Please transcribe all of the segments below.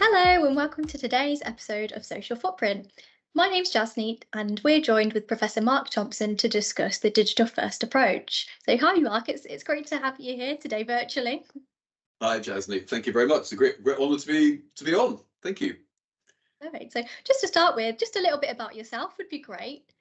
Hello and welcome to today's episode of Social Footprint. My name's Jasneet and we're joined with Professor Mark Thompson to discuss the digital first approach. So hi Mark, it's great to have you here today virtually. Hi, Jasny. Thank you very much. It's a great honour to be on. Thank you. Perfect. So just to start with, just a little bit about yourself would be great.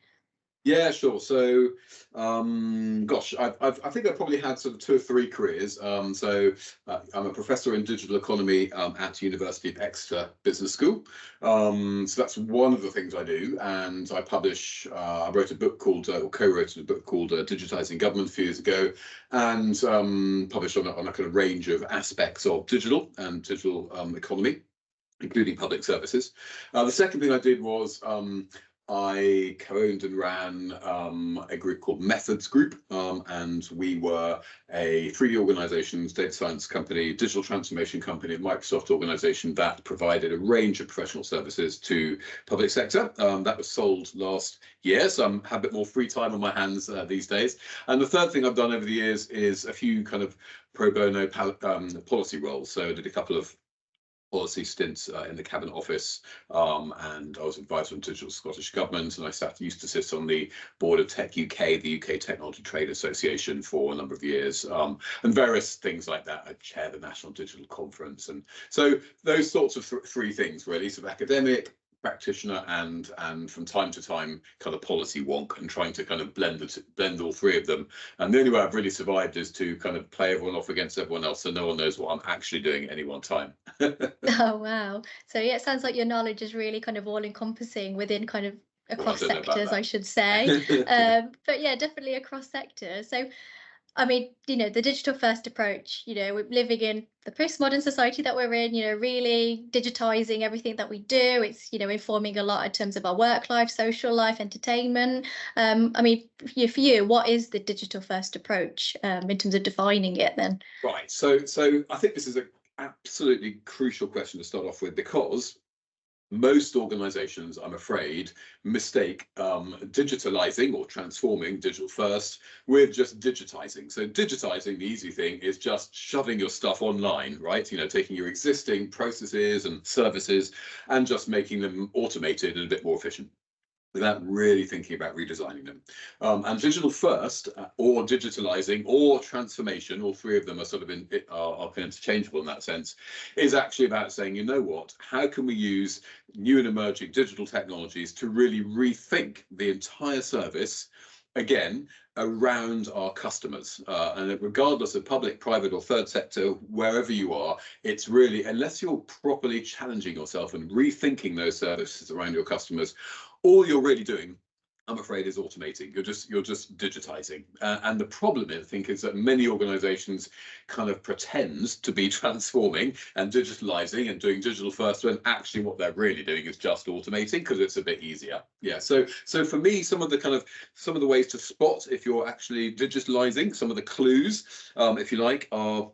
Yeah, sure. So, gosh, I think I've probably had sort of two or three careers. I'm a professor in digital economy at University of Exeter Business School. So that's one of the things I do, and I publish. I wrote a book called, or co-wrote a book called "Digitizing Government" a few years ago, and published on a kind of range of aspects of digital and digital economy, including public services. The second thing I did was I co-owned and ran a group called Methods Group, and we were a 3D organizations, data science company, digital transformation company, a Microsoft organization that provided a range of professional services to public sector. That was sold last year, so I have a bit more free time on my hands these days. And the third thing I've done over the years is a few kind of pro bono policy roles. So I did a couple of policy stints in the Cabinet Office, and I was advisor on Digital Scottish Government, and I used to sit on the board of Tech UK, the UK Technology Trade Association, for a number of years, and various things like that. I chair the National Digital Conference, and so those sorts of three things really: sort of academic, practitioner, and from time to time kind of policy wonk, and trying to kind of blend all three of them. And the only way I've really survived is to kind of play everyone off against everyone else, so no one knows what I'm actually doing at any one time. Oh wow. So yeah, it sounds like your knowledge is really kind of all encompassing within kind of Well, I across don't know about sectors, I should say. that. But yeah, definitely across sectors. So I mean, the digital first approach, we're living in the postmodern society that we're in, really digitizing everything that we do. It's, informing a lot in terms of our work life, social life, entertainment. I mean, for you, what is the digital first approach in terms of defining it then? Right. So I think this is an absolutely crucial question to start off with, because most organizations, I'm afraid, mistake digitalizing or transforming digital first with just digitizing. So digitizing, the easy thing, is just shoving your stuff online, right? Taking your existing processes and services and just making them automated and a bit more efficient, without really thinking about redesigning them. And digital first, or digitalizing, or transformation, all three of them are sort of are interchangeable in that sense, is actually about saying, you know what, how can we use new and emerging digital technologies to really rethink the entire service, again, around our customers, and regardless of public, private, or third sector, wherever you are, it's really, unless you're properly challenging yourself and rethinking those services around your customers, all you're really doing, I'm afraid, is automating. You're just digitizing. And the problem, I think, is that many organizations kind of pretend to be transforming and digitalizing and doing digital first, when actually what they're really doing is just automating, because it's a bit easier. Yeah. So for me, some of the ways to spot if you're actually digitalizing, some of the clues, if you like, are: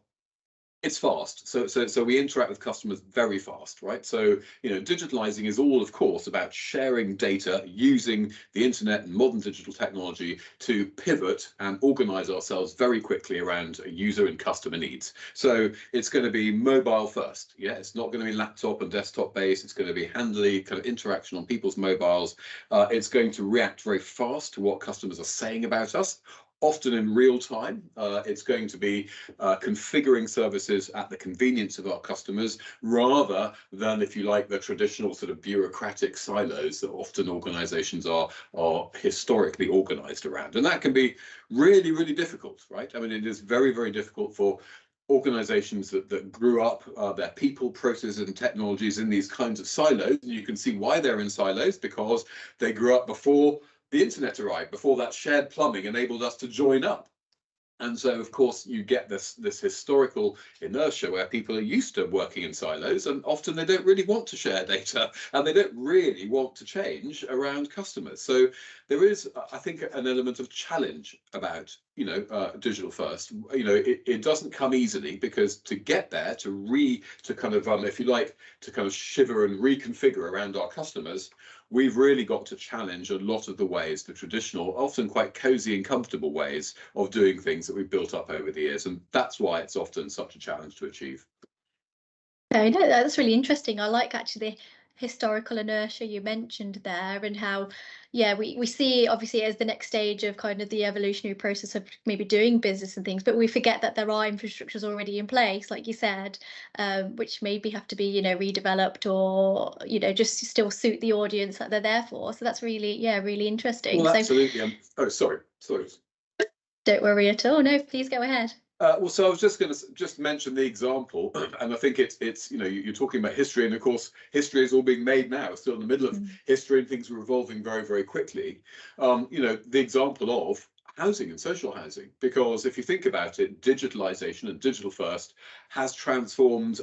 it's fast. So we interact with customers very fast, right? So, digitalizing is all, of course, about sharing data, using the internet and modern digital technology to pivot and organize ourselves very quickly around user and customer needs. So it's going to be mobile first. Yeah, it's not going to be laptop and desktop based. It's going to be handily kind of interaction on people's mobiles. It's going to react very fast to what customers are saying about us, often in real time. It's going to be configuring services at the convenience of our customers, rather than, if you like, the traditional sort of bureaucratic silos that often organizations are historically organized around. And that can be really, really difficult, right? I mean, it is very, very difficult for organizations that grew up, their people, processes, and technologies in these kinds of silos. And you can see why they're in silos, because they grew up before the internet arrived, before that shared plumbing enabled us to join up. And so, of course, you get this historical inertia where people are used to working in silos, and often they don't really want to share data, and they don't really want to change around customers. So there is, I think, an element of challenge about, digital first. It doesn't come easily, because to get there, to kind of, if you like, to kind of shiver and reconfigure around our customers, we've really got to challenge a lot of the ways, the traditional, often quite cozy and comfortable ways of doing things that we've built up over the years. And that's why it's often such a challenge to achieve. No, no, that's really interesting. I like actually the historical inertia you mentioned there, and how, yeah, we see obviously as the next stage of kind of the evolutionary process of maybe doing business and things, but we forget that there are infrastructures already in place, like you said, which maybe have to be, redeveloped, or, just to still suit the audience that they're there for. So that's really, yeah, really interesting. Well, So absolutely. Oh, sorry. don't worry at all. No, please go ahead. Well, so I was just going to just mention the example, and I think it's you're talking about history, and of course history is all being made now. Still in the middle of history, and things are evolving very, very quickly. The example of housing and social housing, because if you think about it, digitalization and digital first has transformed,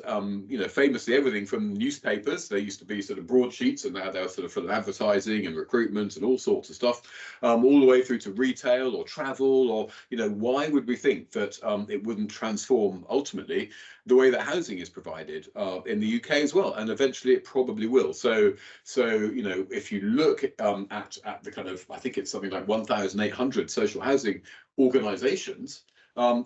famously everything from newspapers. They used to be sort of broadsheets, and now they're sort of full of advertising and recruitment and all sorts of stuff, all the way through to retail or travel, or why would we think that it wouldn't transform ultimately the way that housing is provided in the UK as well, and eventually it probably will. So if you look at the kind of, I think it's something like 1,800 social housing organisations.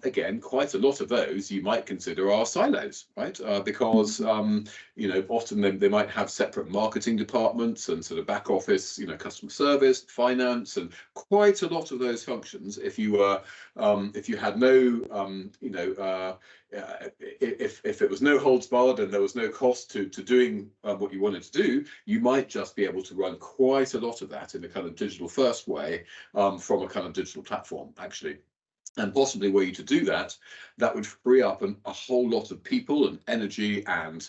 Again, quite a lot of those you might consider are silos, right? Because often they might have separate marketing departments and sort of back office, customer service, finance, and quite a lot of those functions. If you had no, if it was no holds barred and there was no cost to doing what you wanted to do, you might just be able to run quite a lot of that in a kind of digital first way from a kind of digital platform, actually. And possibly were you to do that, that would free up a whole lot of people and energy and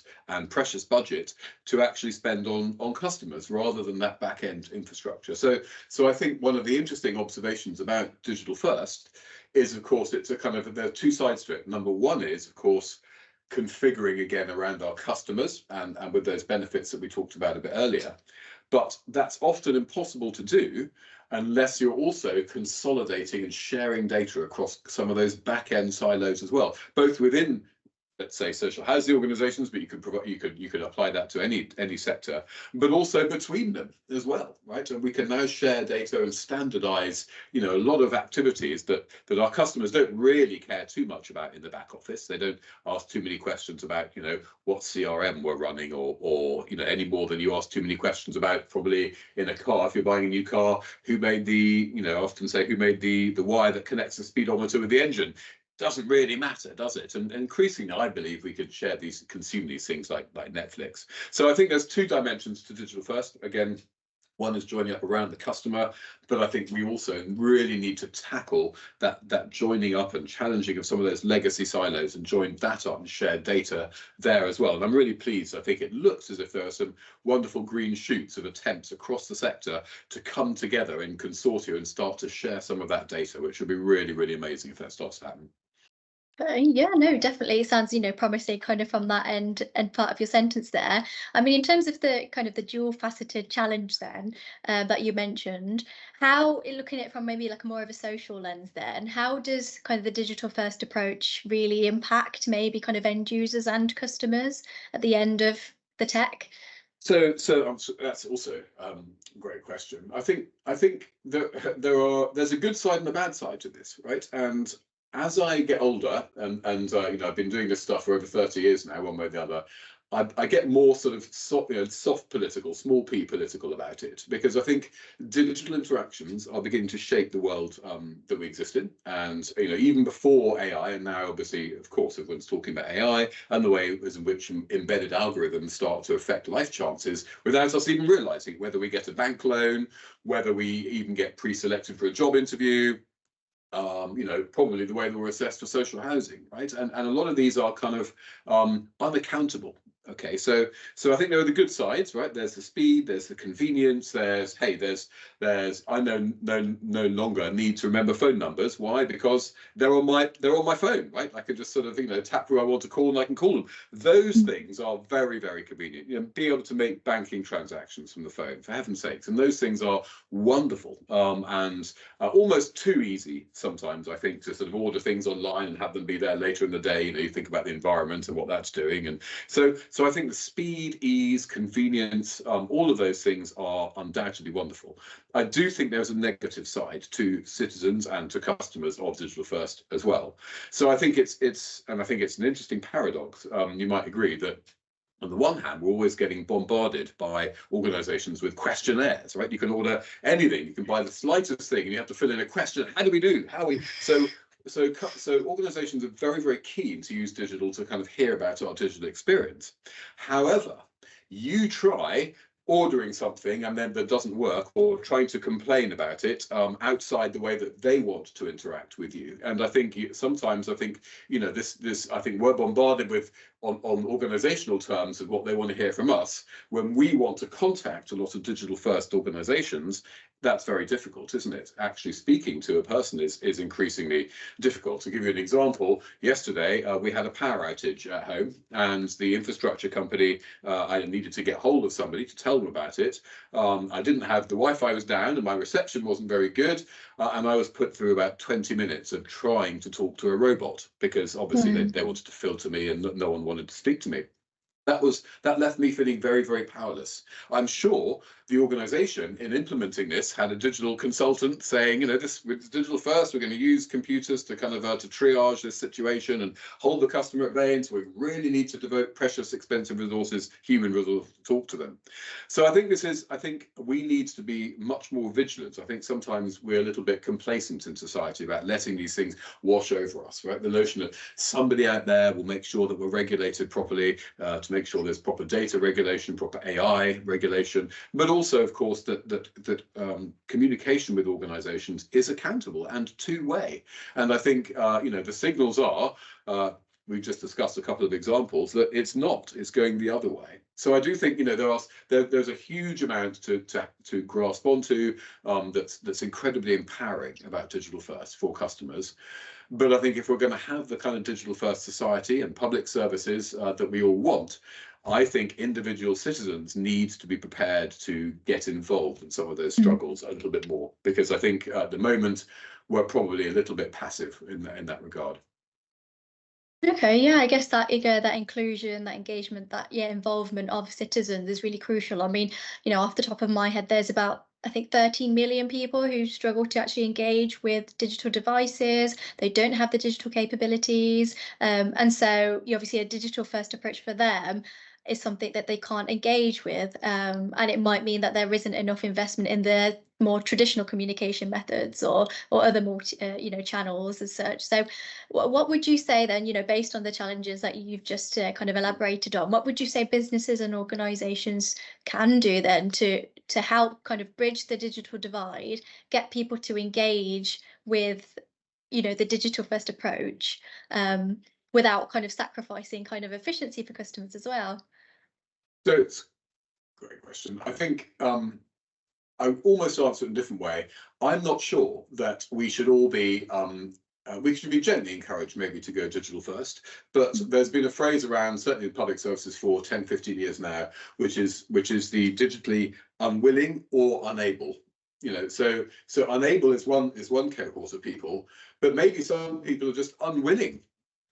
precious budget to actually spend on customers rather than that back end infrastructure. So I think one of the interesting observations about digital first is, of course, it's a kind of, there are two sides to it. Number one is, of course, configuring again around our customers and with those benefits that we talked about a bit earlier. But that's often impossible to do unless you're also consolidating and sharing data across some of those back-end silos as well, both within, let's say, social housing organisations, but you could apply that to any sector, but also between them as well, right? And we can now share data and standardise, a lot of activities that our customers don't really care too much about in the back office. They don't ask too many questions about, what CRM we're running, or any more than you ask too many questions about probably in a car. If you're buying a new car, who made I often say, who made the wire that connects the speedometer with the engine? Doesn't really matter, does it? And increasingly, I believe we could consume these things like Netflix. So I think there's two dimensions to digital first. Again, one is joining up around the customer, but I think we also really need to tackle that joining up and challenging of some of those legacy silos and join that up and share data there as well. And I'm really pleased. I think it looks as if there are some wonderful green shoots of attempts across the sector to come together in consortia and start to share some of that data, which would be really, really amazing if that starts to happen. Yeah, no, definitely. It sounds, promising kind of from that end and part of your sentence there. I mean, in terms of the kind of the dual faceted challenge then that you mentioned, how, looking at it from maybe like more of a social lens then, how does kind of the digital first approach really impact maybe kind of end users and customers at the end of the tech? So that's also a great question. I think there's a good side and a bad side to this, right? And as I get older, and I've been doing this stuff for over 30 years now, one way or the other, I get more sort of soft political, small p political about it, because I think digital interactions are beginning to shape the world that we exist in. And even before AI, and now obviously, of course, everyone's talking about AI and the way in which embedded algorithms start to affect life chances without us even realizing, whether we get a bank loan, whether we even get pre-selected for a job interview. Probably the way that we're assessed for social housing, right? And a lot of these are kind of unaccountable. Okay, so I think there are the good sides, right? There's the speed, there's the convenience, there's I no longer need to remember phone numbers. Why? Because they're on my phone, right? I can just sort of tap who I want to call and I can call them. Those things are very, very convenient. Being able to make banking transactions from the phone, for heaven's sakes, and those things are wonderful and almost too easy sometimes, I think, to sort of order things online and have them be there later in the day. You think about the environment and what that's doing, and so I think the speed, ease, convenience, all of those things are undoubtedly wonderful. I do think there's a negative side to citizens and to customers of digital first as well. So I think it's an interesting paradox. You might agree that On the one hand, we're always getting bombarded by organizations with questionnaires, right? You can order anything, you can buy the slightest thing, and you have to fill in a question. How do we do? How we so organizations are very, very keen to use digital to kind of hear about our digital experience. However, you try ordering something and then that doesn't work, or trying to complain about it outside the way that they want to interact with you. And I think sometimes I think, you know, this I think we're bombarded with on organizational terms of what they want to hear from us. When we want to contact a lot of digital first organizations, that's very difficult, isn't it? Actually speaking to a person is increasingly difficult. To give you an example, yesterday we had a power outage at home, and the infrastructure company, I needed to get hold of somebody to tell them about it. I didn't have, the Wi-Fi was down and my reception wasn't very good, and I was put through about 20 minutes of trying to talk to a robot, because obviously they wanted to filter me and no one wanted to speak to me. That left me feeling very, very powerless. I'm sure the organization in implementing this had a digital consultant saying, you know, this with digital first, we're going to use computers to kind of to triage this situation and hold the customer at bay. And so we really need to devote precious, expensive resources, human resources, to talk to them. So I think we need to be much more vigilant. I think sometimes we're a little bit complacent in society about letting these things wash over us, right? The notion that somebody out there will make sure that we're regulated properly, to make sure there's proper data regulation, proper AI regulation, but also, of course, that communication with organizations is accountable and two-way. And I think, you know, the signals are, we've just discussed a couple of examples, that it's not, it's going the other way. So I do think, you know, there's a huge amount to grasp onto, that's incredibly empowering about digital first for customers. But I think if we're going to have the kind of digital first society and public services that we all want, I think individual citizens need to be prepared to get involved in some of those struggles a little bit more, because I think at the moment we're probably a little bit passive in that regard. Okay, yeah, I guess that that inclusion, that engagement, that involvement of citizens is really crucial. I mean, you know, off the top of my head, there's about, I think, 13 million people who struggle to actually engage with digital devices. They don't have the digital capabilities, and so obviously a digital first approach for them is something that they can't engage with, and it might mean that there isn't enough investment in the more traditional communication methods or other more you know, channels as such. So what would you say then, you know, based on the challenges that you've just kind of elaborated on, what would you say businesses and organizations can do then to help kind of bridge the digital divide, get people to engage with, you know, the digital first approach, without kind of sacrificing kind of efficiency for customers as well? So it's a great question. I think I would almost answer it in a different way. I'm not sure that we should all be we should be gently encouraged maybe to go digital first, but there's been a phrase around, certainly in public services, for 10, 15 years now, which is the digitally unwilling or unable. You know, so unable is one cohort of people, but maybe some people are just unwilling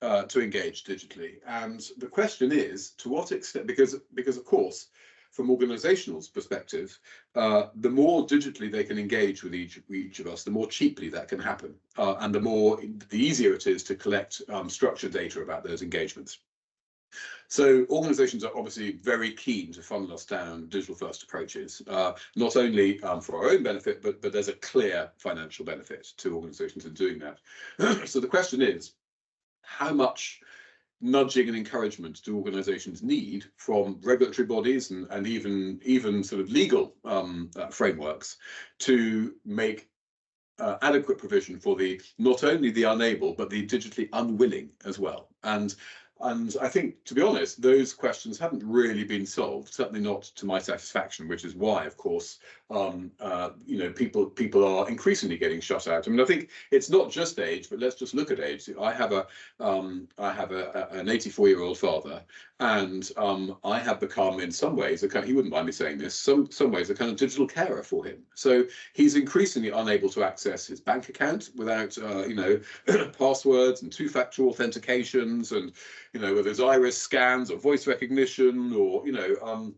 to engage digitally. And the question is, to what extent, because of course, from organizational perspective, the more digitally they can engage with each of us, the more cheaply that can happen, and the easier it is to collect structured data about those engagements. So organizations are obviously very keen to funnel us down digital first approaches, not only for our own benefit, but there's a clear financial benefit to organizations in doing that. So the question is, how much nudging and encouragement do organizations need from regulatory bodies and even sort of legal frameworks to make adequate provision for not only the unable, but the digitally unwilling as well? And I think, to be honest, those questions haven't really been solved, certainly not to my satisfaction, which is why, of course, you know, people are increasingly getting shut out. I mean, I think it's not just age, but let's just look at age. I have an 84-year-old father, and I have become, in some ways, he wouldn't mind me saying this, some ways a kind of digital carer for him. So he's increasingly unable to access his bank account without you know, passwords and two-factor authentications, and you know, whether it's iris scans or voice recognition, or you know,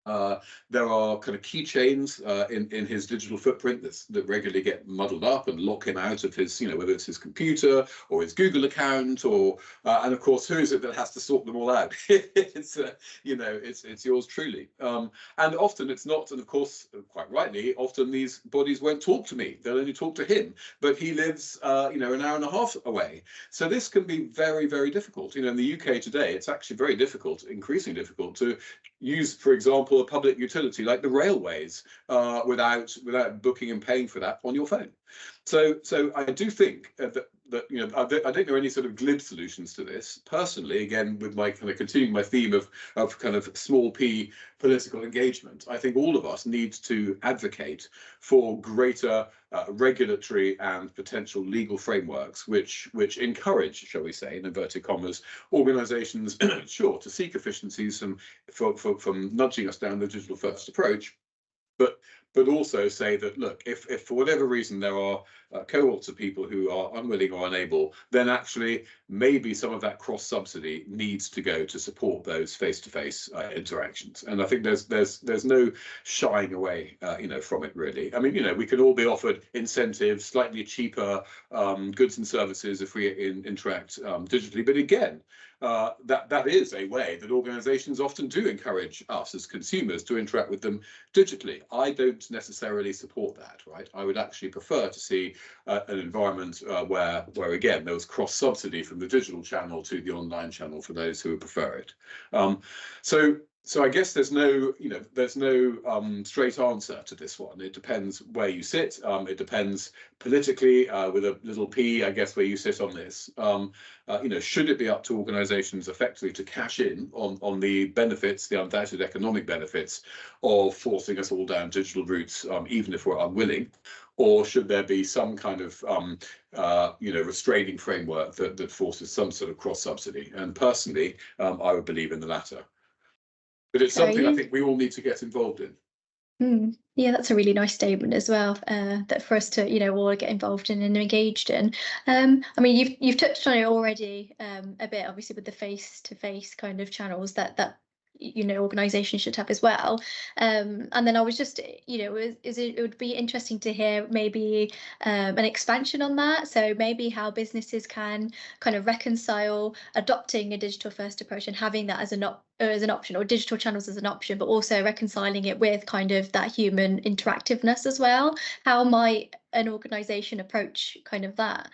There are kind of keychains in his digital footprint that regularly get muddled up and lock him out of his, whether it's his computer or his Google account, or and of course, who is it that has to sort them all out? It's it's yours truly. And often it's not, and of course, quite rightly, often these bodies won't talk to me. They'll only talk to him, but he lives an hour and a half away. So this can be very, very difficult. In the UK today, it's actually very difficult, increasingly difficult, to use, for example, a public utility like the railways without booking and paying for that on your phone. So I do think that I don't know any sort of glib solutions to this. Personally, again, with my kind of continuing my theme of kind of small p political engagement, I think all of us need to advocate for greater regulatory and potential legal frameworks which encourage, shall we say, in inverted commas, organisations, sure, to seek efficiencies from nudging us down the digital first approach, but also say that, look, if for whatever reason there are cohorts of people who are unwilling or unable, then actually maybe some of that cross subsidy needs to go to support those face-to-face interactions. And I think there's no shying away from it, really. I mean, we can all be offered incentives, slightly cheaper goods and services if we interact digitally, but again, that is a way that organizations often do encourage us as consumers to interact with them digitally. I don't necessarily support that, right? I would actually prefer to see an environment where again there was cross subsidy from the digital channel to the online channel for those who would prefer it. So I guess there's no straight answer to this one. It depends where you sit. It depends politically, with a little p, I guess, where you sit on this. Should it be up to organisations effectively to cash in on the benefits, the undoubted economic benefits of forcing us all down digital routes, even if we're unwilling? Or should there be some kind of restraining framework that forces some sort of cross subsidy? And personally, I would believe in the latter. But it's something I think we all need to get involved in. Yeah, that's a really nice statement as well. That for us to, all get involved in and engaged in. I mean, you've touched on it already a bit, obviously, with the face-to-face kind of channels that organizations should have as well. And then I was just, it would be interesting to hear maybe an expansion on that. So maybe how businesses can kind of reconcile adopting a digital first approach and having that as an option, or digital channels as an option, but also reconciling it with kind of that human interactiveness as well. How might an organization approach kind of that?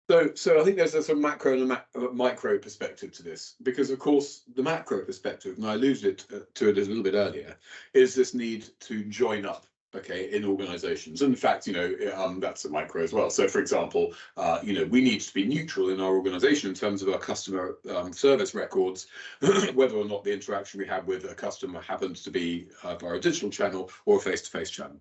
So I think there's a sort of macro and a micro perspective to this, because of course the macro perspective, and I alluded to it a little bit earlier, is this need to join up, in organizations. And in fact, that's a micro as well. So for example, we need to be neutral in our organization in terms of our customer service records, whether or not the interaction we have with a customer happens to be via a digital channel or a face-to-face channel.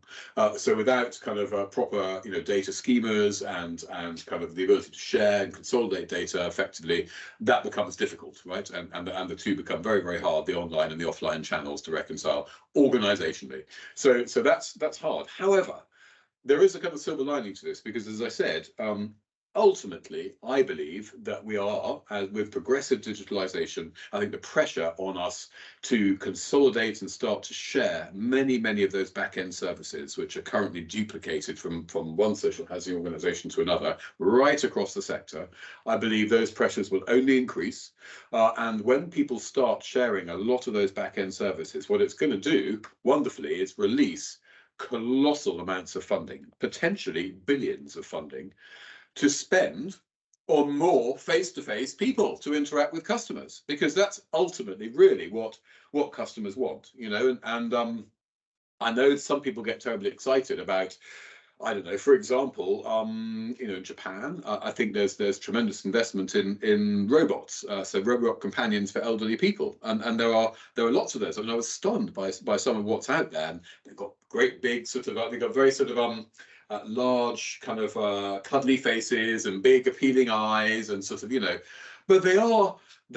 So without kind of proper, data schemas and kind of the ability to share and consolidate data effectively, that becomes difficult, right? And the two become very, very hard, the online and the offline channels, to reconcile organizationally. So that's hard. However, there is a kind of silver lining to this, because as I said, ultimately, I believe that we are, with progressive digitalization, I think the pressure on us to consolidate and start to share many of those back-end services, which are currently duplicated from one social housing organization to another, right across the sector, I believe those pressures will only increase. And when people start sharing a lot of those back-end services, what it's going to do, wonderfully, is release colossal amounts of funding, potentially billions of funding, to spend on more face-to-face people to interact with customers, because that's ultimately really what customers want, and I know some people get terribly excited about, I don't know, for example, in Japan, I think there's tremendous investment in robots, so robot companions for elderly people, and there are lots of those. I mean, I was stunned by some of what's out there, and they've got great big they've got very sort of large kind of cuddly faces and big appealing eyes, and sort of but they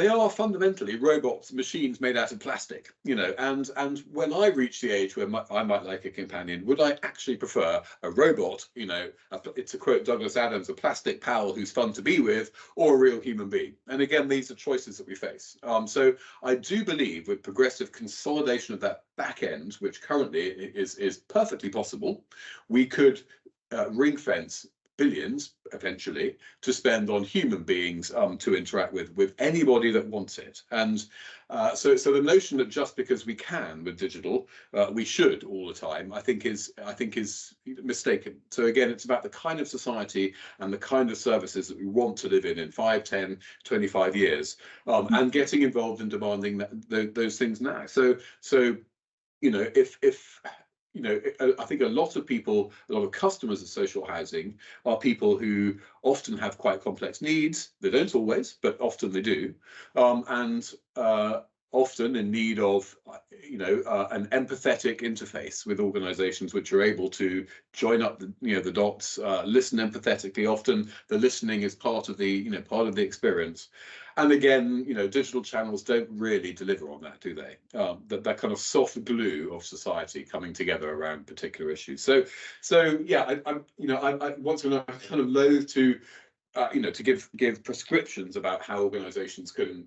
are fundamentally robots, machines made out of plastic, you know, and when I reach the age where I might like a companion, would I actually prefer a robot, you know, to quote Douglas Adams, a plastic pal who's fun to be with, or a real human being? And again, these are choices that we face. So I do believe with progressive consolidation of that back end, which currently is perfectly possible, we could ring fence billions eventually to spend on human beings to interact with anybody that wants it. And so the notion that just because we can with digital we should all the time, I think is mistaken. So again, it's about the kind of society and the kind of services that we want to live in 5, 10, 25 years, and getting involved in demanding those things now. So you know, if you know, I think a lot of people, a lot of customers of social housing are people who often have quite complex needs. They don't always, but often they do, and often in need of, you know, an empathetic interface with organisations which are able to join up the, you know, the dots, listen empathetically. Often the listening is part of the, you know, part of the experience. And again, you know, digital channels don't really deliver on that, do they? That kind of soft glue of society coming together around particular issues. So yeah, I'm you know, I once again, I'm kind of loath to you know, to give prescriptions about how organisations can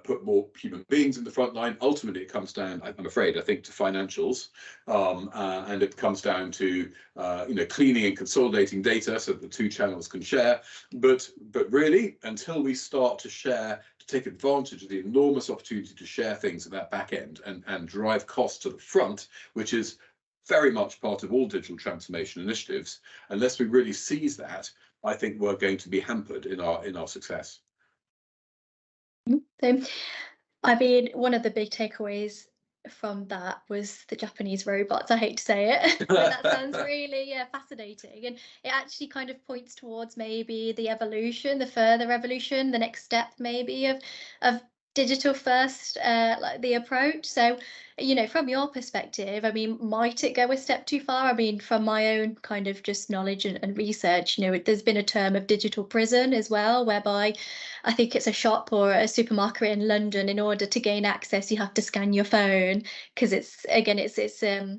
put more human beings in the front line. Ultimately, it comes down, I'm afraid, I think, to financials, and it comes down to you know, cleaning and consolidating data so that the two channels can share. But really, until we start to share, to take advantage of the enormous opportunity to share things at that back end and drive costs to the front, which is very much part of all digital transformation initiatives, unless we really seize that, I think we're going to be hampered in our success. So, I mean, one of the big takeaways from that was the Japanese robots. I hate to say it, but that sounds really fascinating, and it actually kind of points towards maybe the evolution, the further evolution, the next step maybe of digital first, like the approach. So, you know, from your perspective, I mean, might it go a step too far? I mean, from my own kind of just knowledge and research, you know, there's been a term of digital prison as well, whereby I think it's a shop or a supermarket in London. In order to gain access, you have to scan your phone, because it's, again, it's a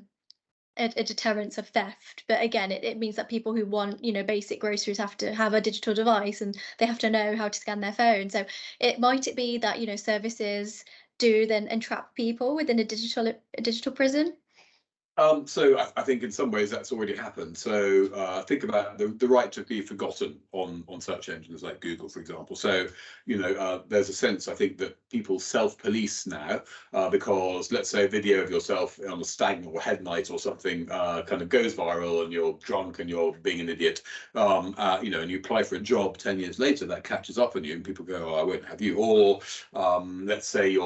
deterrence of theft. But again, it means that people who want, you know, basic groceries have to have a digital device, and they have to know how to scan their phone. So it be that, you know, services do then entrap people within a digital prison? So I think in some ways that's already happened. So think about the right to be forgotten on search engines like Google, for example. So, you know, there's a sense, I think, that people self-police now because, let's say, a video of yourself on a stag or head night or something kind of goes viral, and you're drunk and you're being an idiot, you know, and you apply for a job 10 years later, that catches up on you, and people go, "Oh, I won't have you." Or let's say you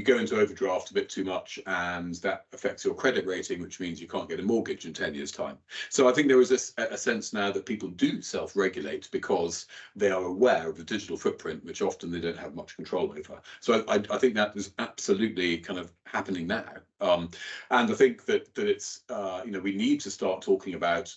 go into overdraft a bit too much, and that affects your credit rating, which means you can't get a mortgage in 10 years' time. So I think there is a sense now that people do self-regulate because they are aware of the digital footprint, which often they don't have much control over. So I think that is absolutely kind of happening now. And I think that it's, you know, we need to start talking about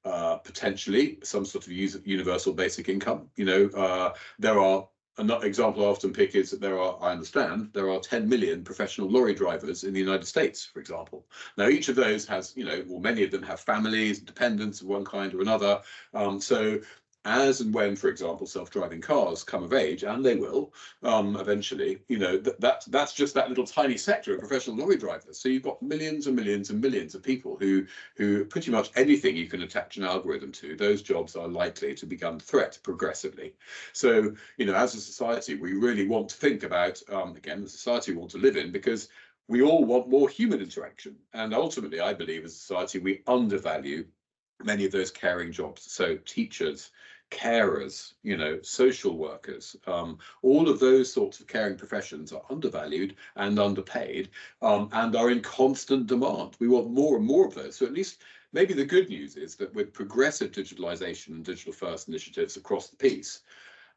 potentially some sort of universal basic income. You know, there are, another example I often pick is that I understand there are 10 million professional lorry drivers in the United States, for example. Now, each of those has, you know, or many of them have families, dependents of one kind or another. So as and when, for example, self-driving cars come of age, and they will eventually, you know, that's just that little tiny sector of professional lorry drivers. So you've got millions and millions and millions of people who pretty much anything you can attach an algorithm to, those jobs are likely to become threat progressively. So, you know, as a society, we really want to think about, again, the society we want to live in, because we all want more human interaction. And ultimately, I believe as a society, we undervalue many of those caring jobs. So teachers, carers, you know, social workers, all of those sorts of caring professions are undervalued and underpaid, and are in constant demand. We want more and more of those. So at least maybe the good news is that with progressive digitalization and digital first initiatives across the piece,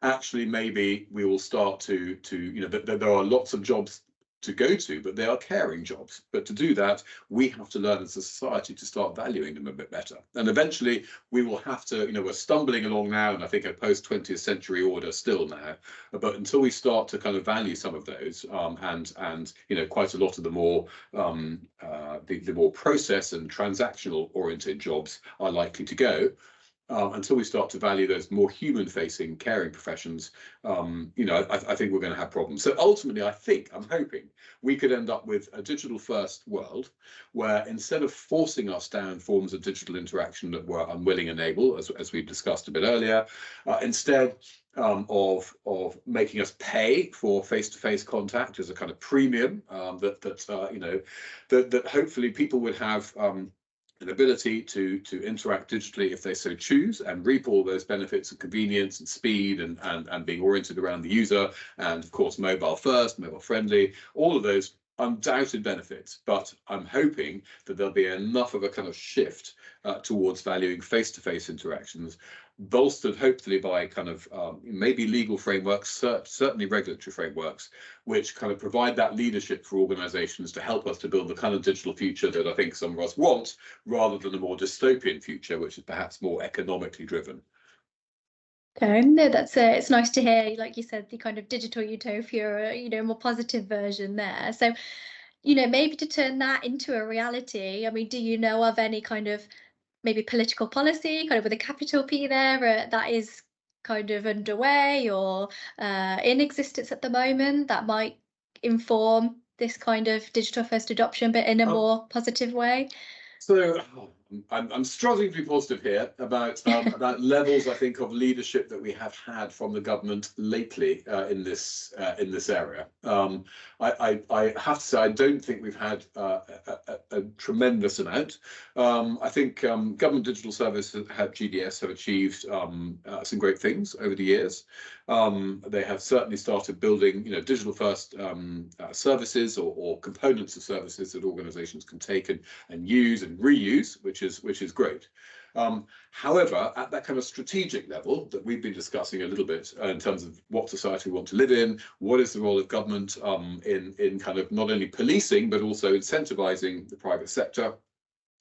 actually maybe we will start to you know, there are lots of jobs to go to, but they are caring jobs. But to do that, we have to learn as a society to start valuing them a bit better. And eventually we will have to, we're stumbling along now, and I think a post-20th century order still now, but until we start to kind of value some of those, and quite a lot of the more the more process and transactional oriented jobs are likely to go. Until we start to value those more human-facing, caring professions, I think we're going to have problems. So ultimately, I'm hoping we could end up with a digital-first world where, instead of forcing us down forms of digital interaction that we're unwilling and able, as we discussed a bit earlier, instead of making us pay for face-to-face contact as a kind of premium, that hopefully people would have an ability to interact digitally if they so choose, and reap all those benefits of convenience and speed and being oriented around the user, and of course mobile first, mobile friendly, all of those undoubted benefits. But I'm hoping that there'll be enough of a kind of shift towards valuing face-to-face interactions, bolstered hopefully by kind of maybe legal frameworks, certainly regulatory frameworks, which kind of provide that leadership for organizations to help us to build the kind of digital future that I think some of us want, rather than a more dystopian future, which is perhaps more economically driven. Okay, no, it's nice to hear, like you said, the kind of digital utopia, more positive version there. So, maybe to turn that into a reality, I mean, do you know of any kind of maybe political policy, kind of with a capital P there, that is kind of underway or in existence at the moment that might inform this kind of digital first adoption, but in a more positive way? So I'm struggling to be positive here about levels, I think, of leadership that we have had from the government lately in this area. I have to say I don't think we've had a tremendous amount. I think government digital services GDS have achieved some great things over the years. They have certainly started building, digital first services or components of services that organizations can take and use and reuse, which is great. However, at that kind of strategic level that we've been discussing a little bit in terms of what society we want to live in, what is the role of government in kind of not only policing but also incentivizing the private sector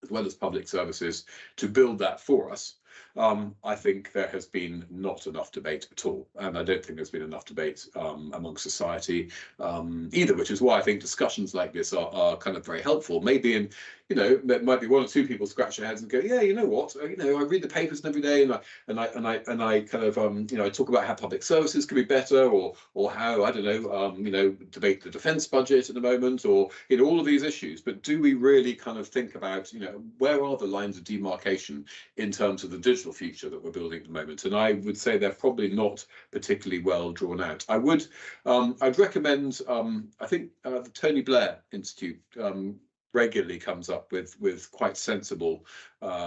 as well as public services to build that for us. I think there has been not enough debate at all, and I don't think there's been enough debate among society either, which is why I think discussions like this are kind of very helpful. Maybe in, there might be one or two people scratch their heads and go, yeah, you know what, I read the papers every day, and I kind of I talk about how public services can be better, or how, I don't know, debate the defence budget at the moment, or all of these issues. But do we really kind of think about, where are the lines of demarcation in terms of the digital future that we're building at the moment? And I would say they're probably not particularly well drawn out. I'd recommend, I think the Tony Blair Institute regularly comes up with quite sensible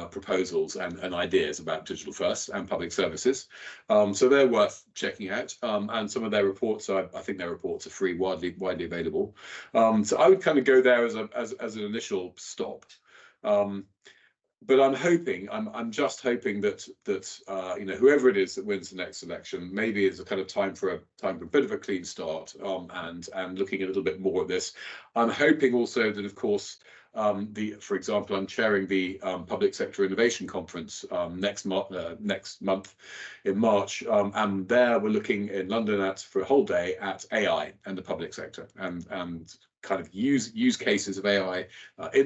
proposals and ideas about digital first and public services. So they're worth checking out. And some of their reports, I think their reports are free, widely available. So I would kind of go there as an initial stop. But I'm just hoping that whoever it is that wins the next election, maybe is a kind of time for a bit of a clean start, and looking a little bit more at this. I'm hoping also that, of course, for example, I'm chairing the Public Sector Innovation Conference next month in March, and there we're looking in London for a whole day at AI and the public sector, and kind of use cases of AI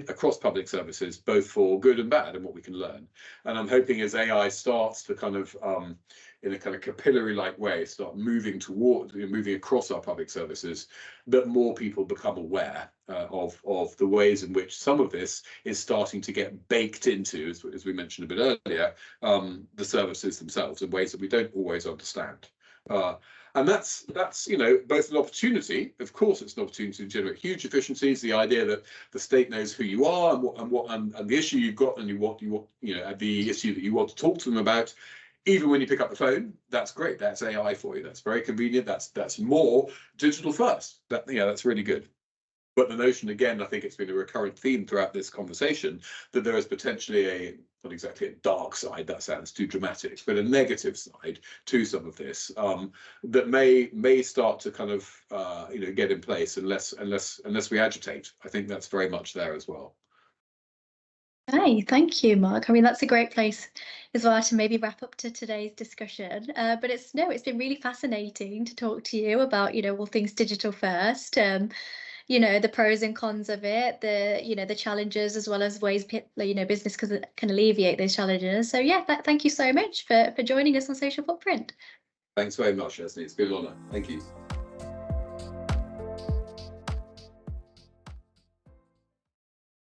across public services, both for good and bad, and what we can learn. And I'm hoping as AI starts to kind of in a kind of capillary-like way start moving across our public services, that more people become aware of the ways in which some of this is starting to get baked into, as we mentioned a bit earlier, the services themselves in ways that we don't always understand. And that's both an opportunity. Of course, it's an opportunity to generate huge efficiencies. The idea that the state knows who you are and the issue you've got, and the issue that you want to talk to them about, even when you pick up the phone. That's great. That's AI for you. That's very convenient. That's more digital first. That's really good. But the notion, again, I think it's been a recurrent theme throughout this conversation, that there is potentially not exactly a dark side, that sounds too dramatic, but a negative side to some of this, that may start to kind of get in place unless we agitate. I think that's very much there as well. Hey, thank you, Mark. I mean, that's a great place as well to maybe wrap up to today's discussion. But it's been really fascinating to talk to you about, all things digital first. The pros and cons of it, the challenges, as well as ways business can alleviate those challenges. So yeah, thank you so much for joining us on Social Footprint. Thanks very much, Leslie. It's been an honour. Thank you.